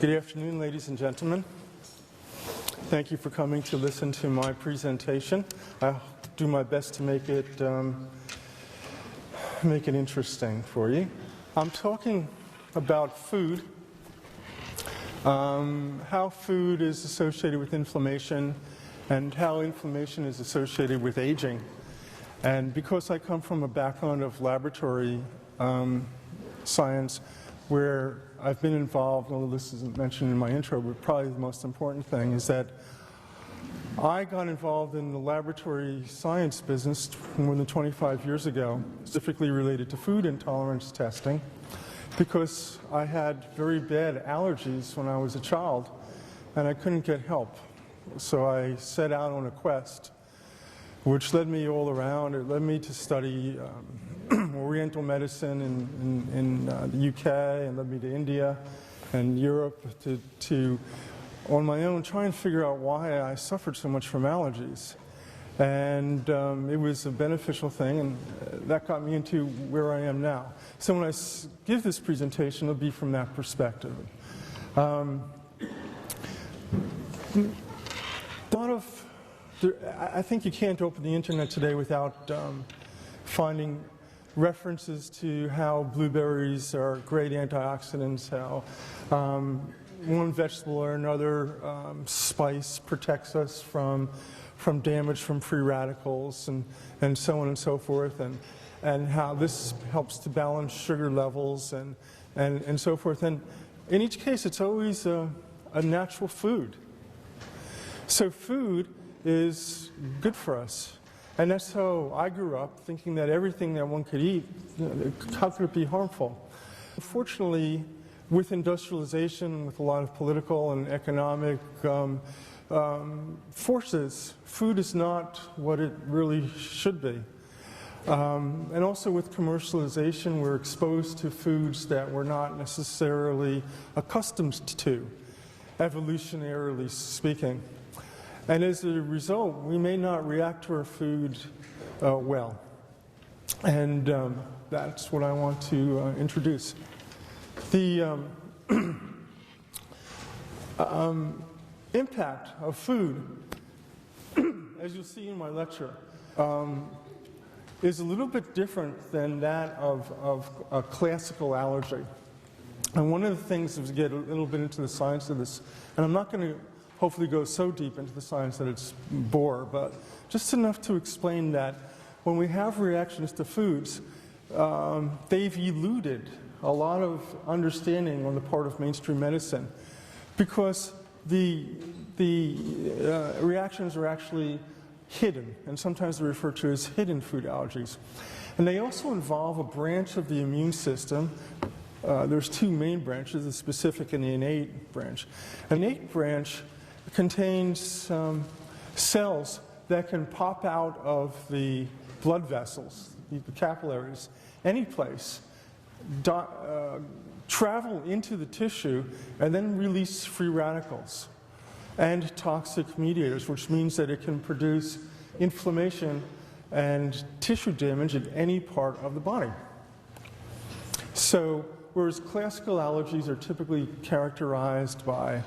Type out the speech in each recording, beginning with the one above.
Good afternoon, ladies and gentlemen. Thank you for coming to listen to my presentation. I'll do my best to make it interesting for you. I'm talking about food, how food is associated with inflammation, and how inflammation is associated with aging. And because I come from a background of laboratory science, where I've been involved, although this isn't mentioned in my intro, but probably the most important thing is that I got involved in the laboratory science business more than 25 years ago, specifically related to food intolerance testing, because I had very bad allergies when I was a child, and I couldn't get help. So I set out on a quest, which led me all around. It led me to study Oriental medicine in the UK, and led me to India and Europe to, on my own, try and figure out why I suffered so much from allergies. And it was a beneficial thing, and that got me into where I am now. So when I give this presentation, it'll be from that perspective. I think you can't open the internet today without finding references to how blueberries are great antioxidants, how one vegetable or another spice protects us from damage from free radicals, and so on and so forth, and how this helps to balance sugar levels and so forth. And in each case, it's always a natural food. So food is good for us. And that's how I grew up, thinking that everything that one could eat, how could it be harmful? Unfortunately, with industrialization, with a lot of political and economic forces, food is not what it really should be. And also with commercialization, we're exposed to foods that we're not necessarily accustomed to, evolutionarily speaking. And as a result, we may not react to our food well. And that's what I want to introduce. The impact of food, as you'll see in my lecture, is a little bit different than that of a classical allergy. And one of the things is to get a little bit into the science of this, and I'm not going to hopefully go so deep into the science that it's bore, but just enough to explain that when we have reactions to foods, they've eluded a lot of understanding on the part of mainstream medicine, because the reactions are actually hidden, and sometimes they're referred to as hidden food allergies. And they also involve a branch of the immune system. There's two main branches, the specific and the innate branch. An innate branch contains cells that can pop out of the blood vessels, the capillaries, any place, travel into the tissue, and then release free radicals and toxic mediators, which means that it can produce inflammation and tissue damage in any part of the body. So, whereas classical allergies are typically characterized by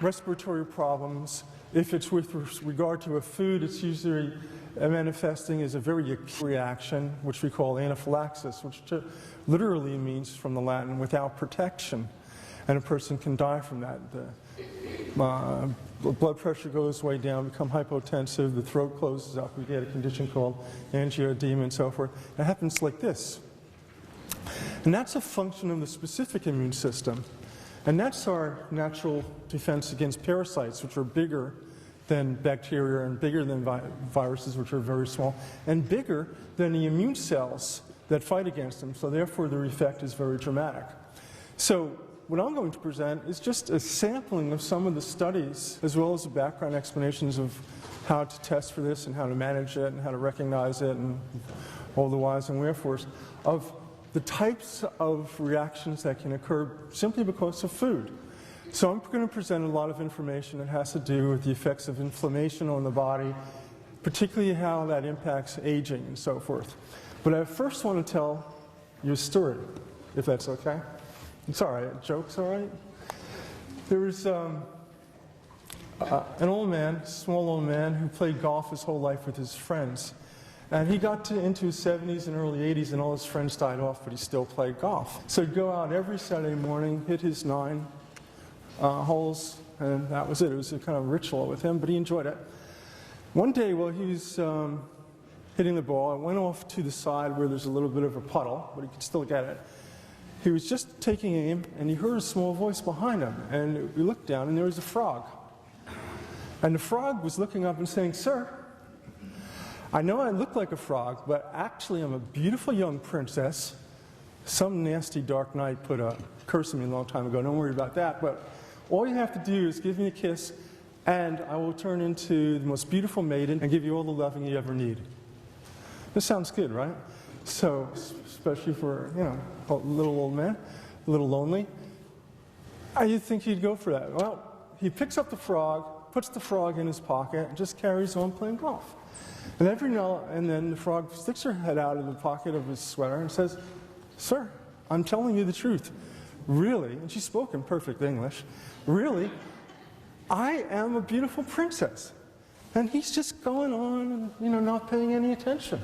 respiratory problems, if it's with regard to a food, it's usually manifesting as a very acute reaction, which we call anaphylaxis, which literally means, from the Latin, without protection. And a person can die from that. The blood pressure goes way down, become hypotensive, the throat closes up, we get a condition called angioedema and so forth. It happens like this. And that's a function of the specific immune system. And that's our natural defense against parasites, which are bigger than bacteria and bigger than viruses, which are very small, and bigger than the immune cells that fight against them. So therefore, their effect is very dramatic. So what I'm going to present is just a sampling of some of the studies, as well as the background explanations of how to test for this and how to manage it and how to recognize it and all the whys and wherefores of the types of reactions that can occur simply because of food. So I'm going to present a lot of information that has to do with the effects of inflammation on the body, particularly how that impacts aging and so forth. But I first want to tell you a story, if that's okay. It's all right. Joke's all right. There was an old man, small old man, who played golf his whole life with his friends. And he got into his 70s and early 80s, and all his friends died off, but he still played golf. So he'd go out every Saturday morning, hit his 9 holes, and that was it. It was a kind of ritual with him, but he enjoyed it. One day, while he was hitting the ball, it went off to the side where there's a little bit of a puddle, but he could still get it. He was just taking aim, and he heard a small voice behind him, and we looked down, and there was a frog. And the frog was looking up and saying, "Sir, I know I look like a frog, but actually I'm a beautiful young princess. Some nasty dark knight put a curse on me a long time ago. Don't worry about that, but all you have to do is give me a kiss, and I will turn into the most beautiful maiden and give you all the loving you ever need." This sounds good, right? So, especially for, a little old man, a little lonely. You'd think he'd go for that. Well, he picks up the frog, puts the frog in his pocket, and just carries on playing golf. And every now and then the frog sticks her head out of the pocket of his sweater and says, "Sir, I'm telling you the truth. Really," and she spoke in perfect English, "really, I am a beautiful princess." And he's just going on and, not paying any attention.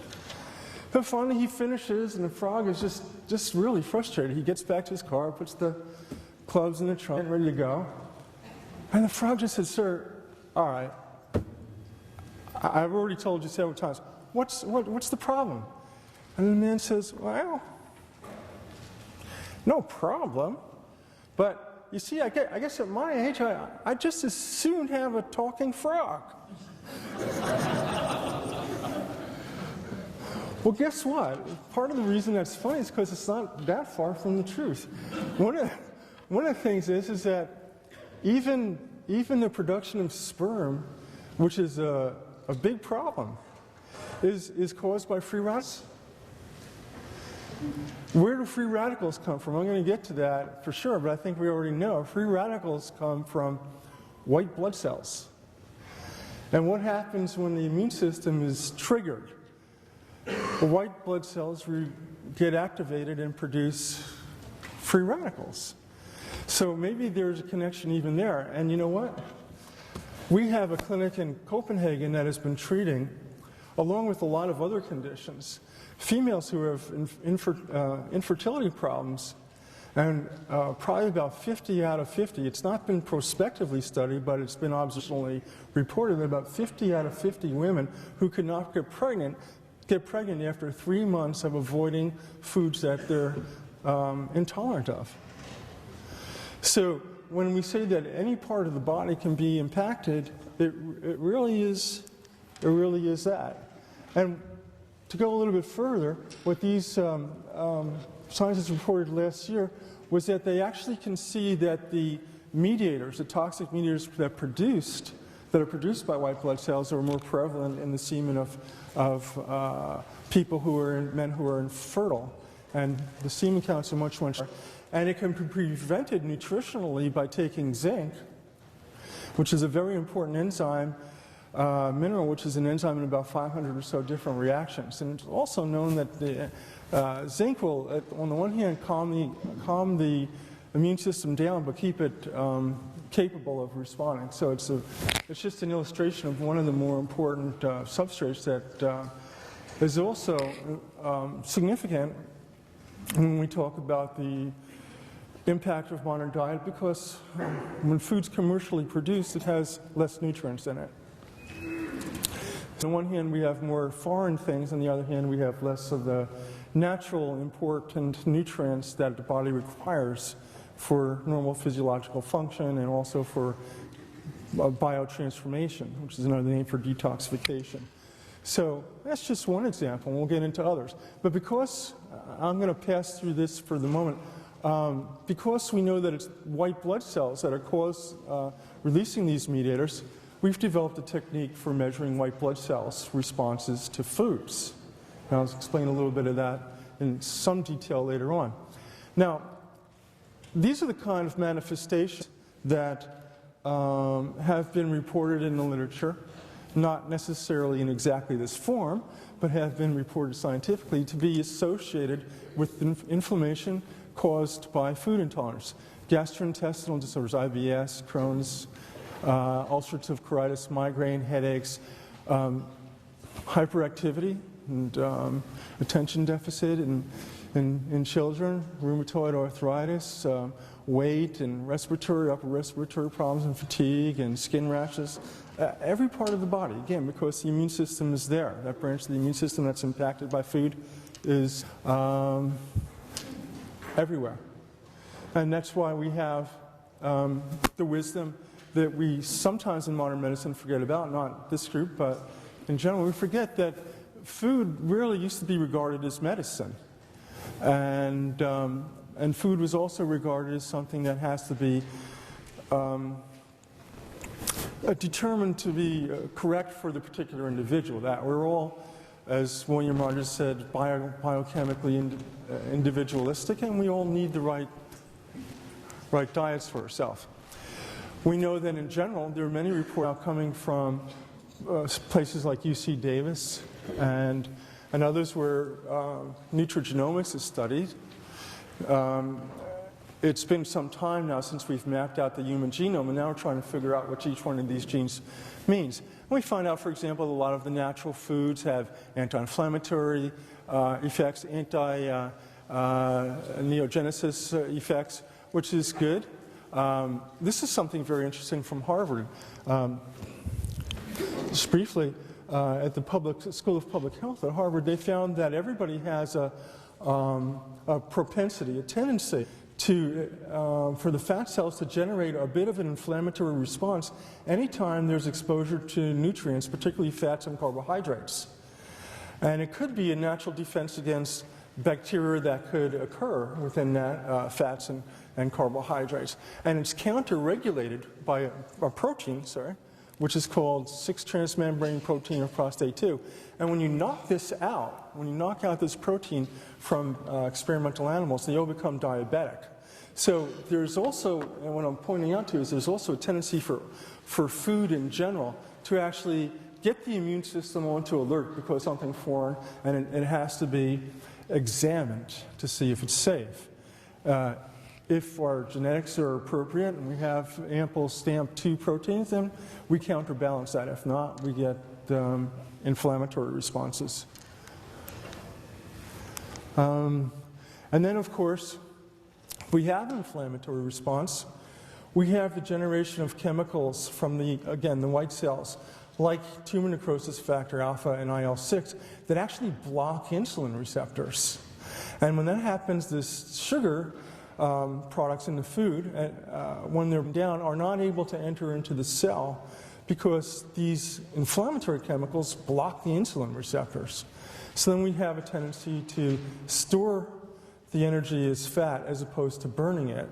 But finally he finishes, and the frog is just really frustrated. He gets back to his car, puts the clubs in the trunk, ready to go. And the frog just said, "Sir, all right, I've already told you several times. What's the problem?" And the man says, "Well, no problem. But you see, I guess at my age, I'd just as soon have a talking frog." Well, guess what? Part of the reason that's funny is because it's not that far from the truth. One of the things is that even the production of sperm, which is a big problem, is caused by free radicals. Where do free radicals come from? I'm going to get to that for sure, but I think we already know. Free radicals come from white blood cells. And what happens when the immune system is triggered? The white blood cells get activated and produce free radicals. So maybe there's a connection even there. And you know what? We have a clinic in Copenhagen that has been treating, along with a lot of other conditions, females who have infertility problems. And probably about 50 out of 50, it's not been prospectively studied, but it's been observationally reported that about 50 out of 50 women who could not get pregnant after 3 months of avoiding foods that they're intolerant of. So when we say that any part of the body can be impacted, it really is that. And to go a little bit further, what these scientists reported last year was that they actually can see that the mediators, the toxic mediators that are produced by white blood cells, are more prevalent in the semen of men who are infertile, and the semen counts are much higher. And it can be prevented nutritionally by taking zinc, which is a very important enzyme, mineral, which is an enzyme in about 500 or so different reactions. And it's also known that the zinc will, on the one hand, calm the immune system down, but keep it capable of responding. So it's just an illustration of one of the more important substrates that is also significant when we talk about the impact of modern diet, because when food's commercially produced, it has less nutrients in it. On the one hand, we have more foreign things. On the other hand, we have less of the natural, important nutrients that the body requires for normal physiological function and also for biotransformation, which is another name for detoxification. So that's just one example, and we'll get into others. But because I'm going to pass through this for the moment, because we know that it's white blood cells that are releasing these mediators, we've developed a technique for measuring white blood cells' responses to foods. And I'll explain a little bit of that in some detail later on. Now, these are the kind of manifestations that have been reported in the literature, not necessarily in exactly this form, but have been reported scientifically to be associated with inflammation, caused by food intolerance. Gastrointestinal disorders, IBS, Crohn's, ulcerative colitis, migraine, headaches, hyperactivity and attention deficit in children, rheumatoid arthritis, weight and upper respiratory problems and fatigue and skin rashes. Every part of the body, again, because the immune system is there. That branch of the immune system that's impacted by food is everywhere. And that's why we have the wisdom that we sometimes in modern medicine forget about, not this group, but in general, we forget that food really used to be regarded as medicine. And food was also regarded as something that has to be determined to be correct for the particular individual. That we're all, as William Rogers said, biochemically individualistic, and we all need the right diets for ourselves. We know that in general, there are many reports coming from places like UC Davis and others where Nutrigenomics is studied. It's been some time now since we've mapped out the human genome, and now we're trying to figure out what each one of these genes means. And we find out, for example, a lot of the natural foods have anti-inflammatory effects, anti-neogenesis effects, which is good. This is something very interesting from Harvard. Just briefly, at the School of Public Health at Harvard, they found that everybody has a propensity, a tendency for the fat cells to generate a bit of an inflammatory response anytime there's exposure to nutrients, particularly fats and carbohydrates. And it could be a natural defense against bacteria that could occur within that, fats and carbohydrates. And it's counter-regulated by a protein, which is called 6-transmembrane protein of prostate 2. And when you knock this out, when you knock out this protein from experimental animals, they all become diabetic. So there's also, and what I'm pointing out to is there's also a tendency for food in general to actually get the immune system onto alert because something foreign, and it has to be examined to see if it's safe. If our genetics are appropriate and we have ample stamp 2 proteins, then we counterbalance that. If not, we get inflammatory responses. And then, of course, we have inflammatory response. We have the generation of chemicals from the white cells, like tumor necrosis factor alpha and IL-6, that actually block insulin receptors. And when that happens, this sugar products in the food, when they're down, are not able to enter into the cell because these inflammatory chemicals block the insulin receptors. So then we have a tendency to store the energy as fat as opposed to burning it.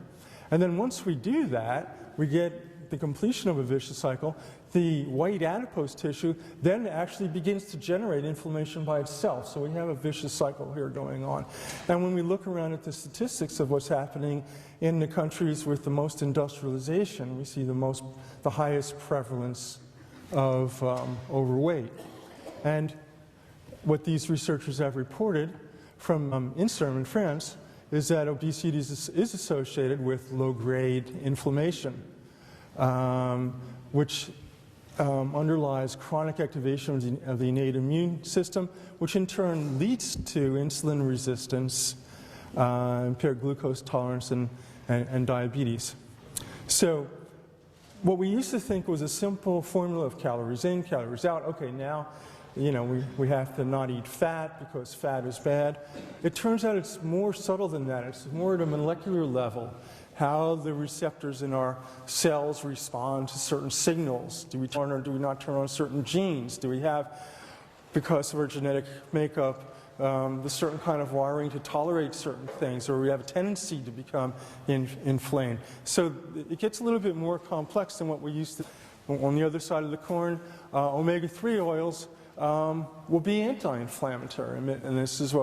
And then once we do that, we get the completion of a vicious cycle. The white adipose tissue then actually begins to generate inflammation by itself. So we have a vicious cycle here going on. And when we look around at the statistics of what's happening in the countries with the most industrialization, we see the highest prevalence of overweight. And what these researchers have reported from INSERM in France is that obesity is associated with low-grade inflammation, which underlies chronic activation of the innate immune system, which in turn leads to insulin resistance, impaired glucose tolerance, and diabetes. So what we used to think was a simple formula of calories in, calories out. Okay, now we have to not eat fat because fat is bad. It turns out it's more subtle than that. It's more at a molecular level. How the receptors in our cells respond to certain signals. Do we turn or do we not turn on certain genes? Do we have, because of our genetic makeup, the certain kind of wiring to tolerate certain things, or we have a tendency to become inflamed? So it gets a little bit more complex than what we used to. On the other side of the coin, omega-3 oils will be anti-inflammatory, and this is what